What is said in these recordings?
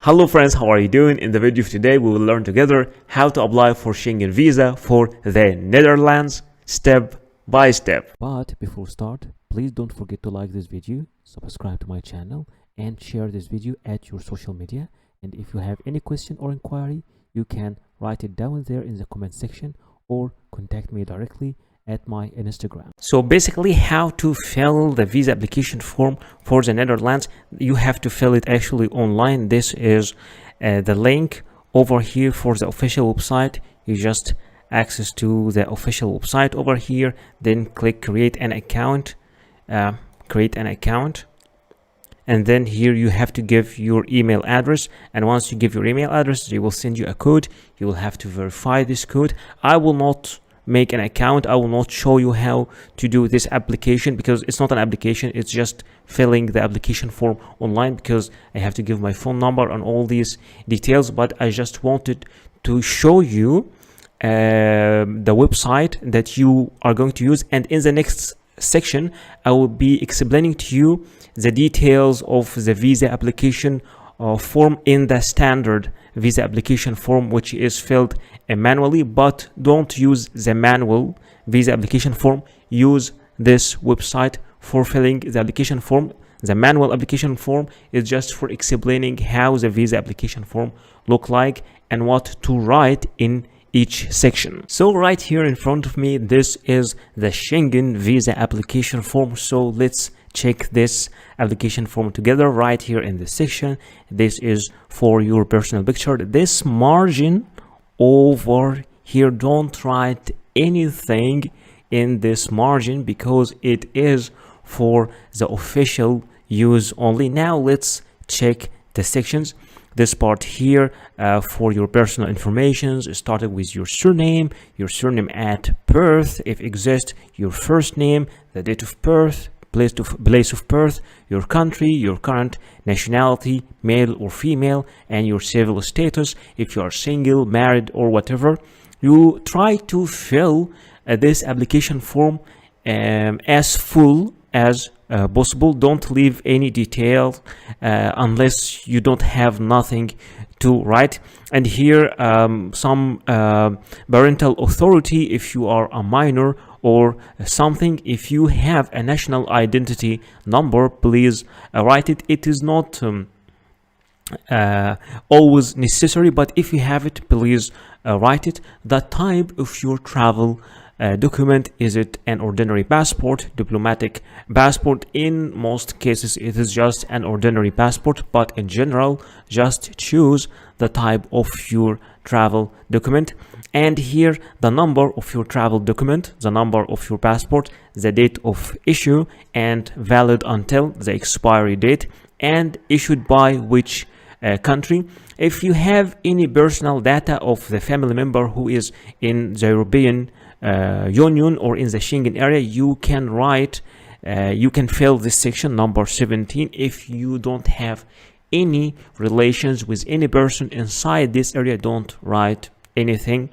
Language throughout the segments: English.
Hello friends, how are you doing? In the video of today, we will learn together how to apply for Schengen visa for the Netherlands step by step. But before start, please don't forget to like this video, subscribe to my channel and share this video at your social media. And if you have any question or inquiry, you can write it down there in the comment section or contact me directly at my Instagram. So basically, how to fill the visa application form for the Netherlands. You have to fill it actually online. This is the link over here for the official website. You just access to the official website over here, then click create an account, and then here you have to give your email address, and once you give your email address, they will send you a code. You will have to verify this code. I will not make an account. I will not show you how to do this application because it's not an application, it's just filling the application form online, because I have to give my phone number and all these details. But I just wanted to show you the website that you are going to use, and in the next section I will be explaining to you the details of the visa application form in the standard visa application form, which is filled manually. But don't use the manual visa application form, use this website for filling the application form. The manual application form is just for explaining how the visa application form look like and what to write in each section. So right here in front of me, this is the Schengen visa application form. So let's check this application form together. Right here in this section, this is for your personal picture. This margin over here, don't write anything in this margin because it is for the official use only. Now let's check the sections. This part here for your personal information, starting with your surname at birth, if exists, your first name, the date of birth, place of birth, your country, your current nationality, male or female, and your civil status, if you are single, married, or whatever. You try to fill this application form as full as possible. Don't leave any detail unless you don't have nothing to write. And here some parental authority, if you are a minor or something. If you have a national identity number, please write it. It is not always necessary, but if you have it, please write it. The type of your travel document, is it an ordinary passport, diplomatic passport? In most cases it is just an ordinary passport, but in general just choose the type of your travel document. And here the number of your travel document, the number of your passport, the date of issue, and valid until the expiry date, and issued by which country. If you have any personal data of the family member who is in the European Union or in the Schengen area, you can write, you can fill this section number 17. If you don't have any relations with any person inside this area, don't write anything.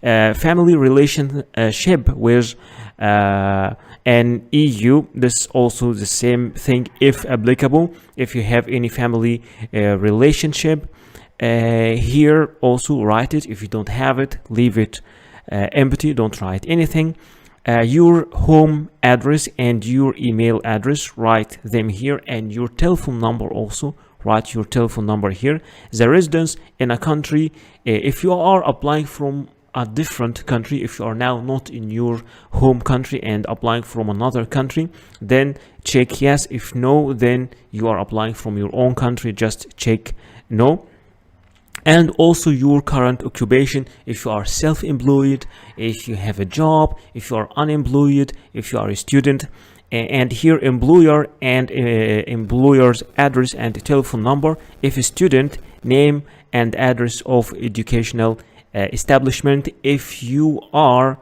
Family relationship with an EU, this also the same thing if applicable. If you have any family relationship, here also write it. If you don't have it, leave it empty, don't write anything. Your home address and your email address, write them here, and your telephone number also, write your telephone number here. The residence in a country, if you are applying from a different country, if you are now not in your home country and applying from another country, then check yes. If no, then you are applying from your own country, just check no. And also your current occupation, if you are self-employed, if you have a job, if you are unemployed, if you are a student. And here employer and employer's address and telephone number. If a student, name and address of educational establishment. If you are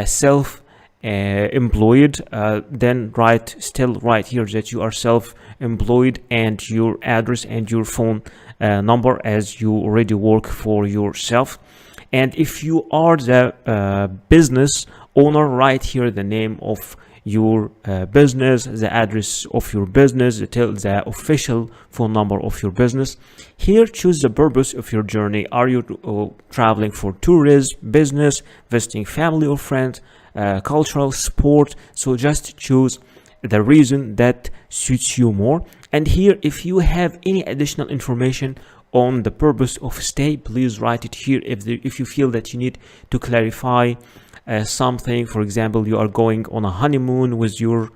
self-employed, then still write here that you are self-employed and your address and your phone number, as you already work for yourself. And if you are the business owner, write here the name of your business, the address of your business, the official phone number of your business. Here, choose the purpose of your journey. Are you traveling for tourism, business, visiting family or friends, cultural, sport? So just choose the reason that suits you more. And here, if you have any additional information on the purpose of stay, please write it here. If you feel that you need to clarify something, for example, you are going on a honeymoon with your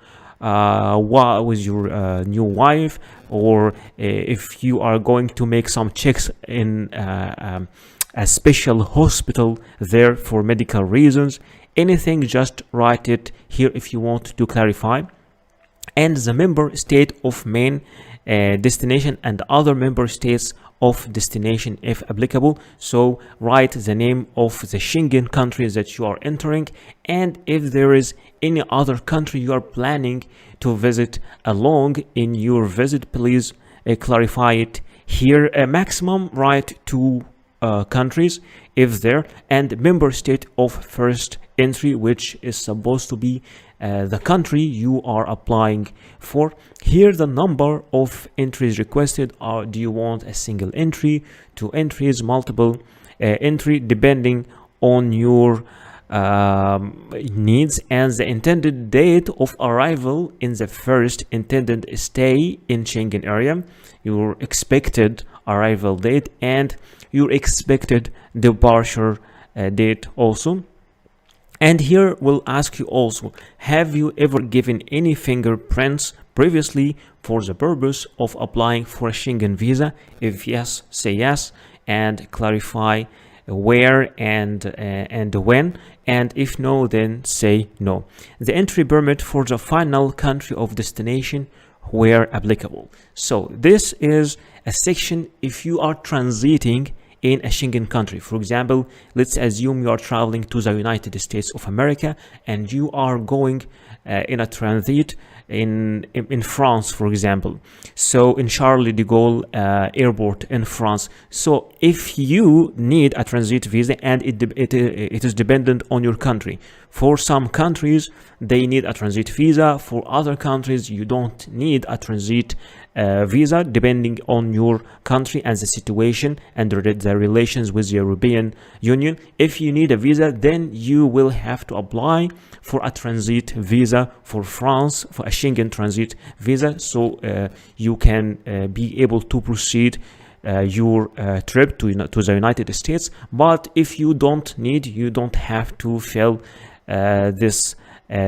new wife, or if you are going to make some checks in a special hospital there for medical reasons, anything, just write it here if you want to clarify. And the member state of main destination and other member states of destination if applicable. So write the name of the Schengen countries that you are entering, and if there is any other country you are planning to visit along in your visit, please clarify it here. Maximum write 2 countries if there, and member state of first entry, which is supposed to be the country you are applying for. Here the number of entries requested are: do you want a single entry, 2 entries, multiple entry, depending on your needs, and the intended date of arrival in the first intended stay in Schengen area, your expected arrival date, and your expected departure date also. And here we'll ask you also, have you ever given any fingerprints previously for the purpose of applying for a Schengen visa? If yes, say yes, and clarify where and when, and if no, then say no. The entry permit for the final country of destination where applicable. So this is a section if you are transiting in a Schengen country. For example, let's assume you are traveling to the United States of America and you are going in a transit in France, for example. So in Charles de Gaulle airport in France. So if you need a transit visa, and it is dependent on your country. For some countries they need a transit visa, for other countries you don't need a transit visa, depending on your country and the situation and the relations with the European Union. If you need a visa, then you will have to apply for a transit visa for France, for a Schengen transit visa, so you can be able to proceed your trip to the United States. But if you don't need, you don't have to fill this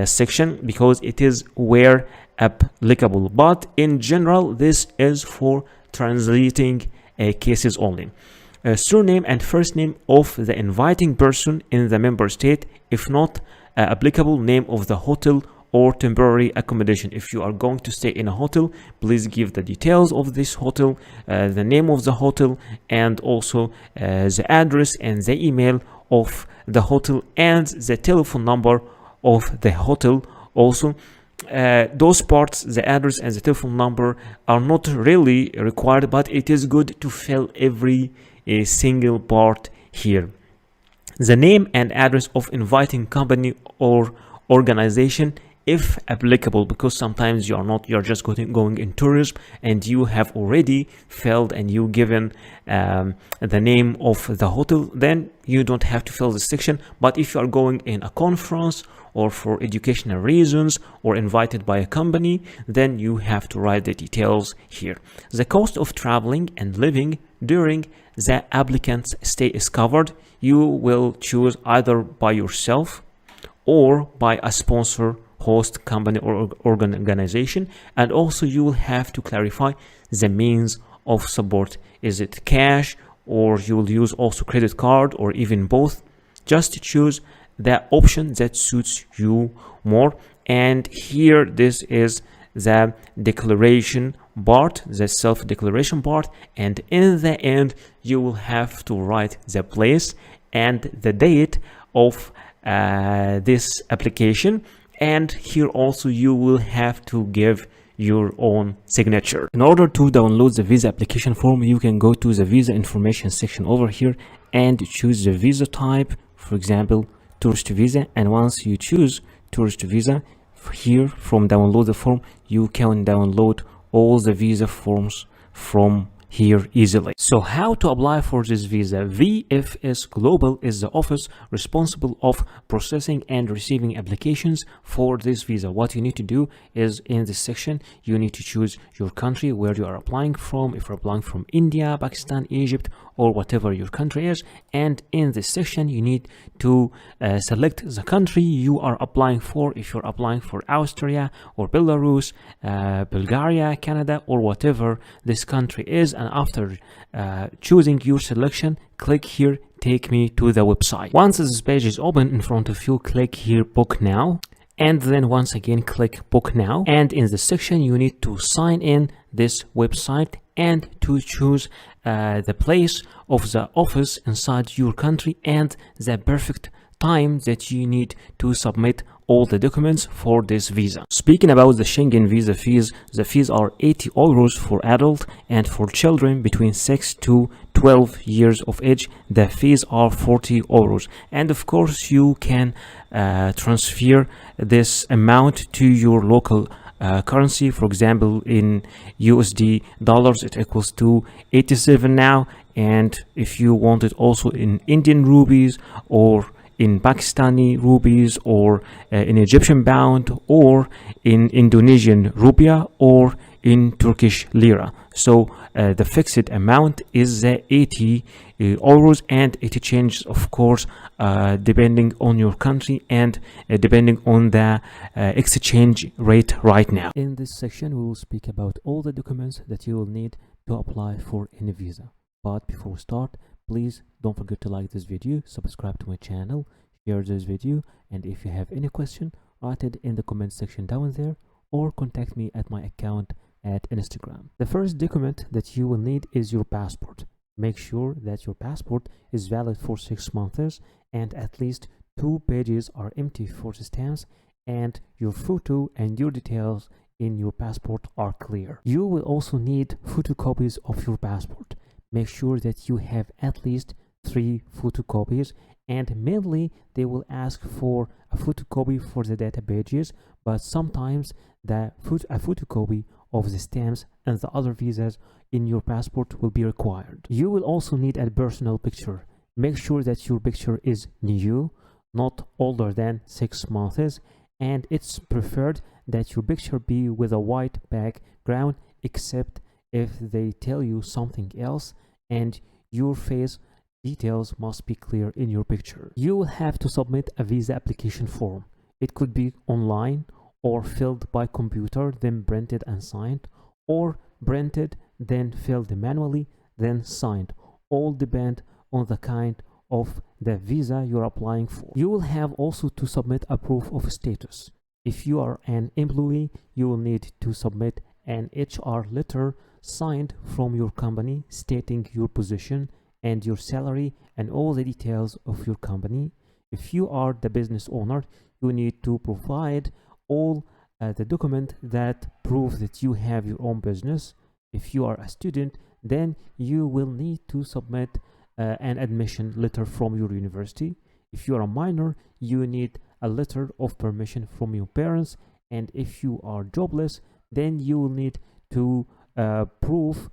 section, because it is where applicable. But in general, this is for translating cases only. Surname and first name of the inviting person in the member state. If not applicable, name of the hotel or temporary accommodation. If you are going to stay in a hotel, please give the details of this hotel, the name of the hotel, and also the address and the email of the hotel, and the telephone number of the hotel also. Those parts, the address and the telephone number, are not really required, but it is good to fill every single part here. The name and address of inviting company or organization, if applicable, because sometimes you're just going in tourism and you have already filled and you given the name of the hotel, then you don't have to fill this section. But if you are going in a conference or for educational reasons or invited by a company, then you have to write the details here. The cost of traveling and living during the applicant's stay is covered. You will choose either by yourself or by a sponsor, host company or organization. And also you will have to clarify the means of support. Is it cash, or you will use also credit card, or even both? Just choose the option that suits you more. And here, this is the declaration part, the self-declaration part, and in the end you will have to write the place and the date of this application. And here also you will have to give your own signature. In order to download the visa application form, you can go to the visa information section over here and choose the visa type, for example tourist visa. And once you choose tourist visa, here from download the form, you can download all the visa forms from here easily. So how to apply for this visa? VFS Global is the office responsible of processing and receiving applications for this visa. What you need to do is, in this section, you need to choose your country where you are applying from. If you're applying from India, Pakistan, Egypt, or whatever your country is, and in this section you need to select the country you are applying for. If you're applying for Austria or Belarus, Bulgaria, Canada, or whatever this country is, and after choosing your selection, click here, take me to the website. Once this page is open in front of you, click here, book now, and then once again click book now, and in this section you need to sign in this website and to choose the place of the office inside your country and the perfect time that you need to submit all the documents for this visa. Speaking about the Schengen visa fees, the fees are 80 euros for adult, and for children between 6 to 12 years of age the fees are 40 euros. And of course you can transfer this amount to your local currency. For example, in USD dollars it equals to 87 now, and if you want it also in Indian rupees or in Pakistani rupees or in Egyptian pound or in Indonesian rupiah or in Turkish lira. So the fixed amount is 80 euros, and it changes of course depending on your country and depending on the exchange rate right now. In this section we will speak about all the documents that you will need to apply for any visa. But before we start, please don't forget to like this video, subscribe to my channel, share this video, and if you have any question, write it in the comment section down there or contact me at my account at Instagram. The first document that you will need is your passport. Make sure that your passport is valid for 6 months and at least 2 pages are empty for the stamps, and your photo and your details in your passport are clear. You will also need photocopies of your passport. Make sure that you have at least 3 photocopies, and mainly they will ask for a photocopy for the data pages, but sometimes a photocopy of the stamps and the other visas in your passport will be required. You will also need a personal picture. Make sure that your picture is new, not older than 6 months, and it's preferred that your picture be with a white background, except if they tell you something else, and your face details must be clear in your picture. You will have to submit a visa application form. It could be online or filled by computer, then printed and signed, or printed, then filled manually, then signed. All depend on the kind of the visa you're applying for. You will have also to submit a proof of status. If you are an employee, you will need to submit an HR letter signed from your company stating your position and your salary and all the details of your company. If you are the business owner, you need to provide all the document that prove that you have your own business. If you are a student, then you will need to submit an admission letter from your university. If you are a minor, you need a letter of permission from your parents, and if you are jobless, then you will need to prove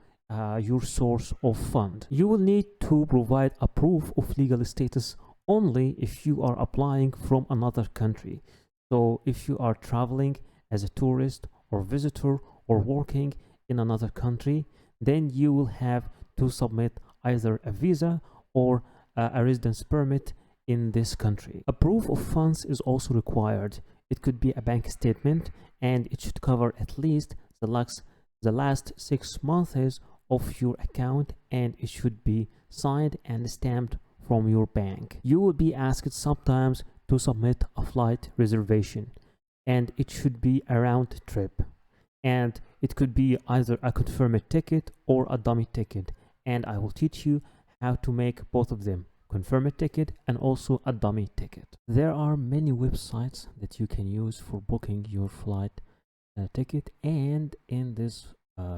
your source of fund. You will need to provide a proof of legal status only if you are applying from another country. So if you are traveling as a tourist or visitor or working in another country, then you will have to submit either a visa or a residence permit in this country. A proof of funds is also required. It could be a bank statement, and it should cover at least the last 6 months of your account, and it should be signed and stamped from your bank. You will be asked sometimes to submit a flight reservation, and it should be a round trip, and it could be either a confirmed ticket or a dummy ticket, and I will teach you how to make both of them, confirmed ticket and also a dummy ticket. There are many websites that you can use for booking your flight ticket, and in this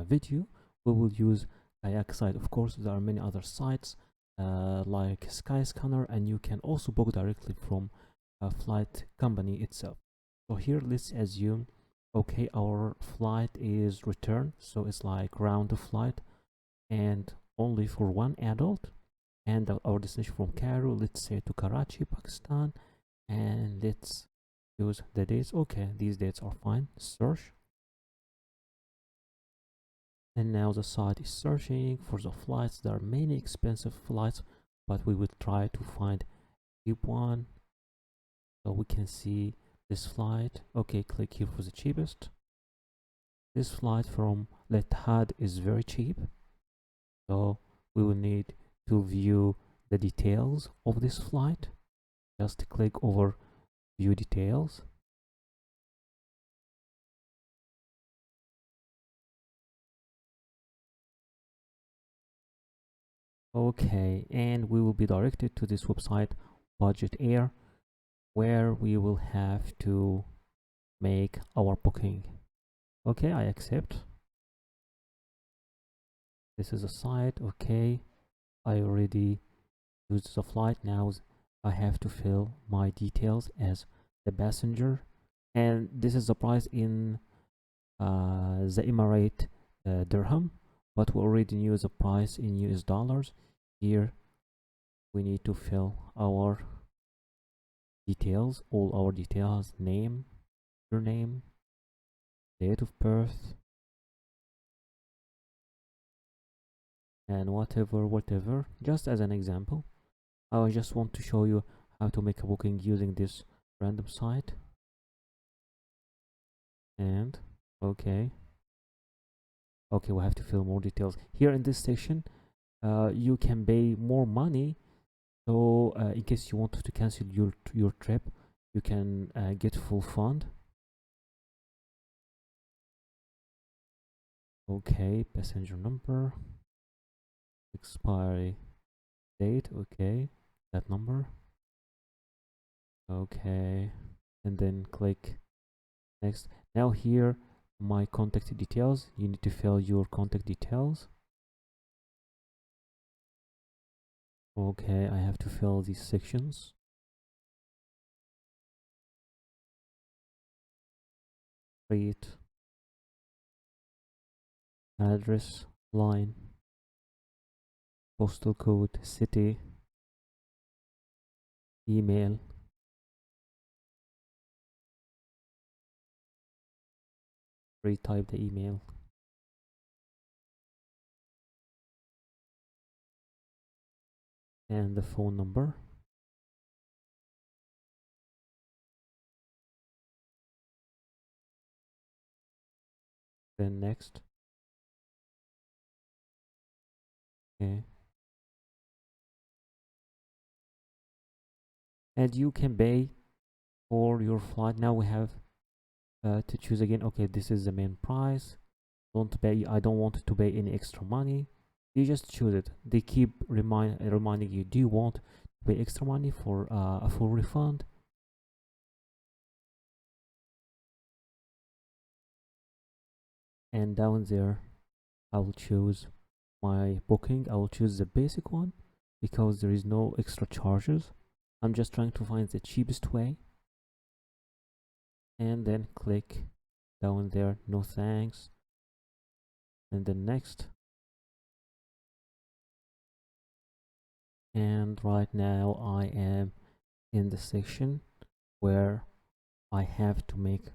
video we will use kayak site. Of course, there are many other sites like Skyscanner, and you can also book directly from a flight company itself. So here let's assume, okay, our flight is return, so it's like round the flight and only for one adult, and our destination from Cairo, let's say to Karachi, Pakistan, and let's use the dates. Okay, these dates are fine. Search, and now the site is searching for the flights. There are many expensive flights, but we will try to find cheap one. So we can see this flight. Okay, click here for the cheapest. This flight from Letihad is very cheap, so we will need to view the details of this flight. Just click over view details. Okay, and we will be directed to this website, Budget Air, where we will have to make our booking. Okay, I accept. This is a site. Okay, I already used the flight. Now I have to fill my details as the passenger, and this is the price in the Emirate dirham, but we already knew the price in US dollars. Here we need to fill our details, all our details: name, your name, date of birth, and whatever. Just as an example, I just want to show you how to make a booking using this random site. And okay, we have to fill more details here in this section. You can pay more money, so in case you want to cancel your trip, you can get full fund. Okay, passenger number, expiry date, okay, that number, okay, and then click next. Now here, my contact details, you need to fill your contact details. Okay, I have to fill these sections. Street, address, line, postal code, city, email, retype the email, and the phone number. Then next. Okay, and you can pay for your flight. Now we have to choose again. Okay, this is the main price. Don't pay. I don't want to pay any extra money. You just choose it. They keep reminding you, do you want to pay extra money for a full refund? And down there I will choose my booking. I will choose the basic one because there is no extra charges. I'm just trying to find the cheapest way, and then click down there, no thanks, and then next. And right now I am in the section where I have to make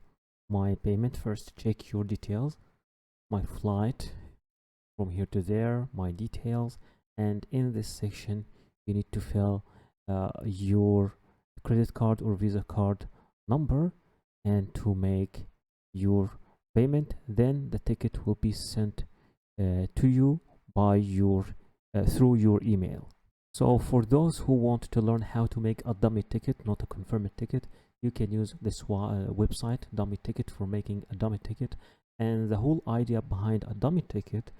my payment. First, check your details, my flight from here to there, my details, and in this section you need to fill your credit card or Visa card number and to make your payment. Then the ticket will be sent to you by your through your email. So for those who want to learn how to make a dummy ticket, not a confirmed ticket, you can use this website, Dummy Ticket, for making a dummy ticket. And the whole idea behind a dummy ticket,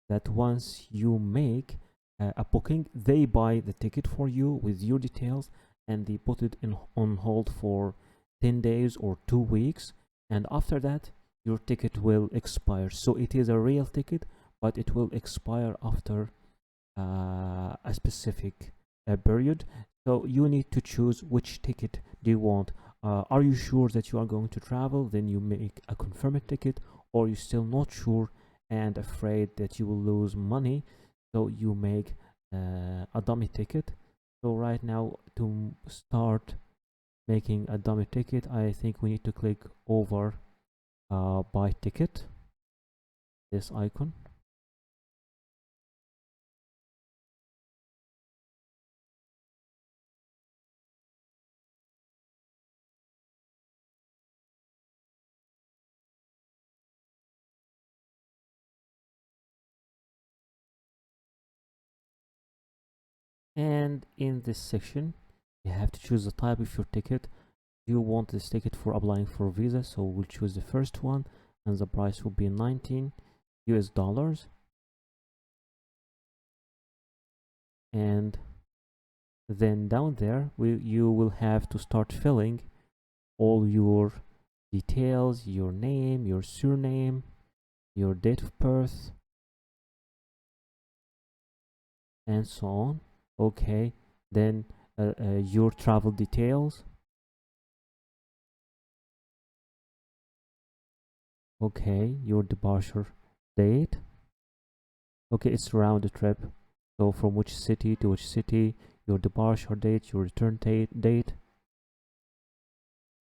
that once you make a booking, they buy the ticket for you with your details, and they put it on hold for 10 days or 2 weeks, and after that your ticket will expire. So it is a real ticket, but it will expire after a specific period. So you need to choose which ticket do you want, are you sure that you are going to travel? Then you make a confirmed ticket. Or you're still not sure and afraid that you will lose money, so you make a dummy ticket. So right now, to start making a dummy ticket, I think we need to click over buy ticket, this icon. And in this section, you have to choose the type of your ticket. You want this ticket for applying for visa, so we'll choose the first one, and the price will be 19 US dollars. And then down there, you will have to start filling all your details, your name, your surname, your date of birth, and so on. Okay, then your travel details. Okay, your departure date. Okay, it's around the trip, so from which city to which city, your departure date, your return date,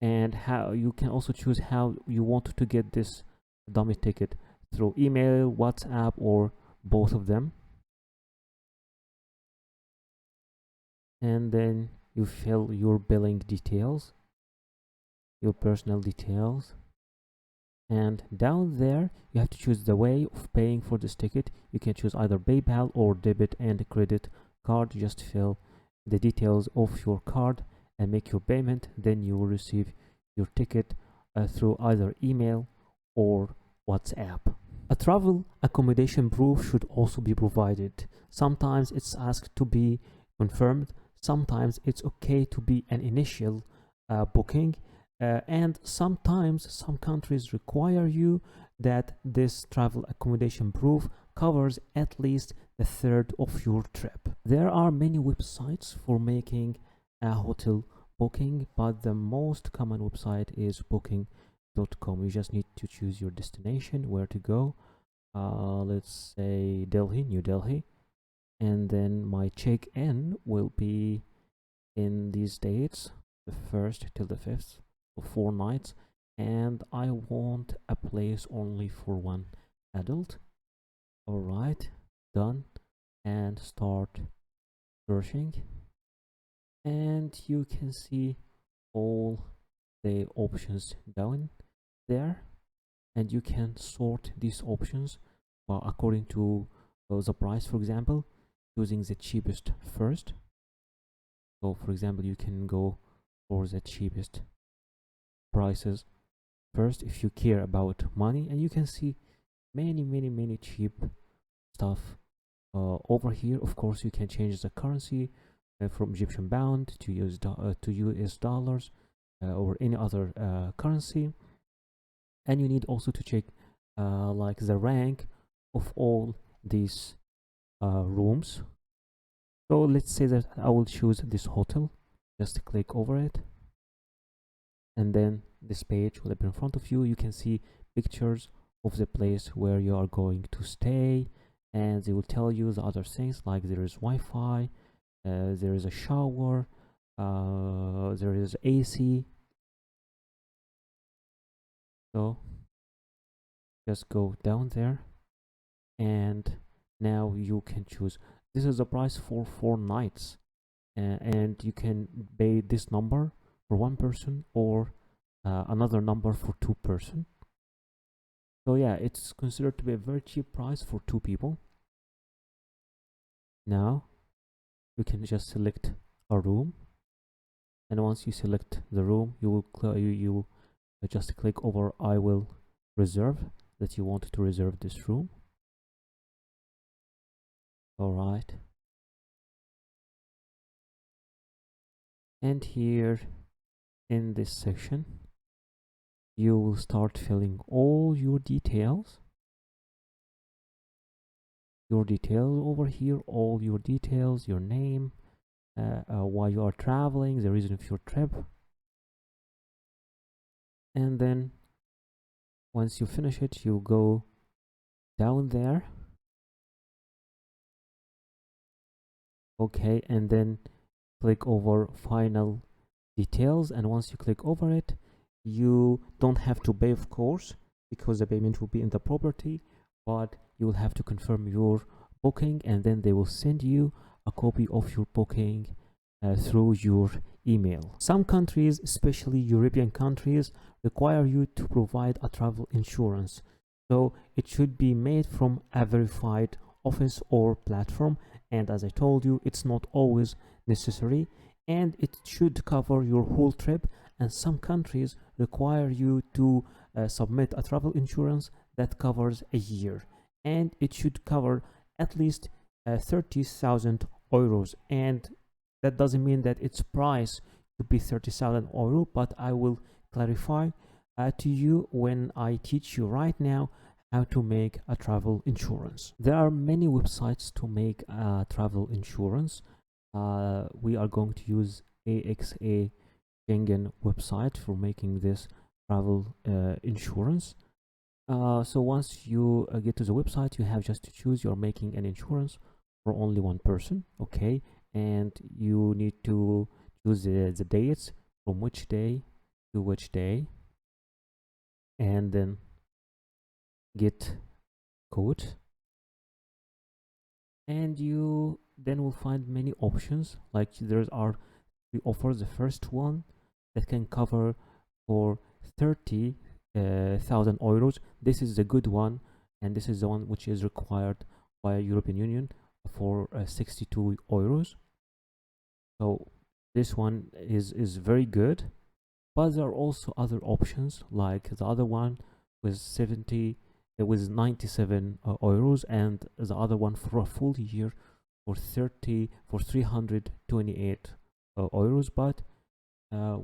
and how you can also choose how you want to get this dummy ticket, through email, WhatsApp, or both of them. And then you fill your billing details, your personal details, and down there you have to choose the way of paying for this ticket. You can choose either PayPal or debit and credit card. Just fill the details of your card and make your payment. Then you will receive your ticket through either email or WhatsApp. A travel accommodation proof should also be provided. Sometimes it's asked to be confirmed, sometimes it's okay to be an initial booking, and sometimes some countries require you that this travel accommodation proof covers at least a third of your trip. There are many websites for making a hotel booking, but the most common website is booking.com. You just need to choose your destination, where to go. Let's say Delhi, New Delhi, and then my check-in will be in these dates, the 1st till the 5th, for 4 nights, and I want a place only for one adult. All right, done, and start searching, and you can see all the options down there, and you can sort these options according to the price. For example, choosing the cheapest first. So for example, you can go for the cheapest prices first if you care about money, and you can see many cheap stuff over here. Of course, you can change the currency from Egyptian pound to US dollars or any other currency. And you need also to check like the rank of all these rooms. So let's say that I will choose this hotel. Just click over it, and then this page will appear in front of you. You can see pictures of the place where you are going to stay, and they will tell you the other things, like there is Wi-Fi, there is a shower, there is AC. So just go down there, and now you can choose. This is the price for 4 nights, and you can pay this number for one person, or another number for 2 person. So yeah, it's considered to be a very cheap price for 2 people. Now you can just select a room, and once you select the room, you will just click over I will reserve, that you want to reserve this room. All right, and here in this section you will start filling all your details over here, all your details, your name, why you are traveling, the reason of your trip, And then once you finish it, you go down there. Okay, and then click over final details, and once you click over it, you don't have to pay, of course, because the payment will be in the property, but you will have to confirm your booking, and then they will send you a copy of your booking through your email. Some countries, especially European countries, require you to provide a travel insurance, so it should be made from a verified office or platform, and as I told you, it's not always necessary, and it should cover your whole trip. And some countries require you to submit a travel insurance that covers a year, and it should cover at least 30,000 euros. And that doesn't mean that its price to be 30,000 euro, but I will clarify to you when I teach you right now how to make a travel insurance. There are many websites to make a travel insurance. We are going to use AXA Schengen website for making this travel insurance. So once you get to the website, you have just to choose you're making an insurance for only one person, okay? And you need to choose the dates, from which day to which day, and then get code, and you then will find many options. Like there are three offers. The first one that can cover for 30,000 euros. This is the good one, and this is the one which is required by European Union for 62 euros. So this one is very good, but there are also other options, like the other one with 97 euros, and the other one for a full year for 328 euros. But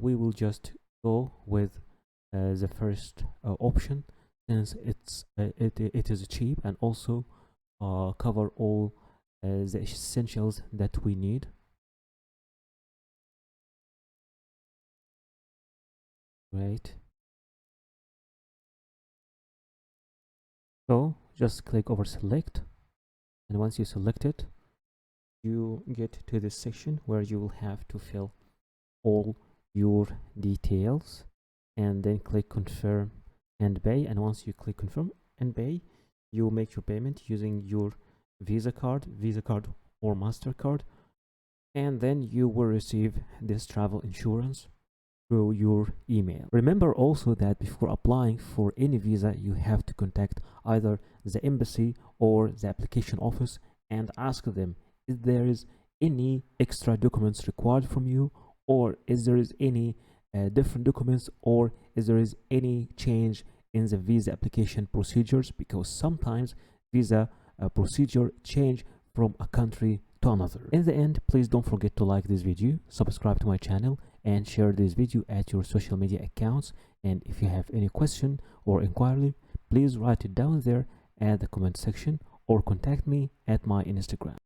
we will just go with the first option, since it is cheap and also cover all the essentials that we need. Right. So just click over select, and once you select it, you get to this section where you will have to fill all your details, and then click confirm and pay. And once you click confirm and pay, you make your payment using your Visa card or MasterCard, and then you will receive this travel insurance through your email. Remember also that before applying for any visa, you have to contact either the embassy or the application office and ask them if there is any extra documents required from you, or is there is any different documents, or is there is any change in the visa application procedures, because sometimes visa procedure change from a country to another. In the end, please don't forget to like this video, subscribe to my channel, and share this video at your social media accounts. And if you have any question or inquiry, please write it down there at the comment section, or contact me at my Instagram.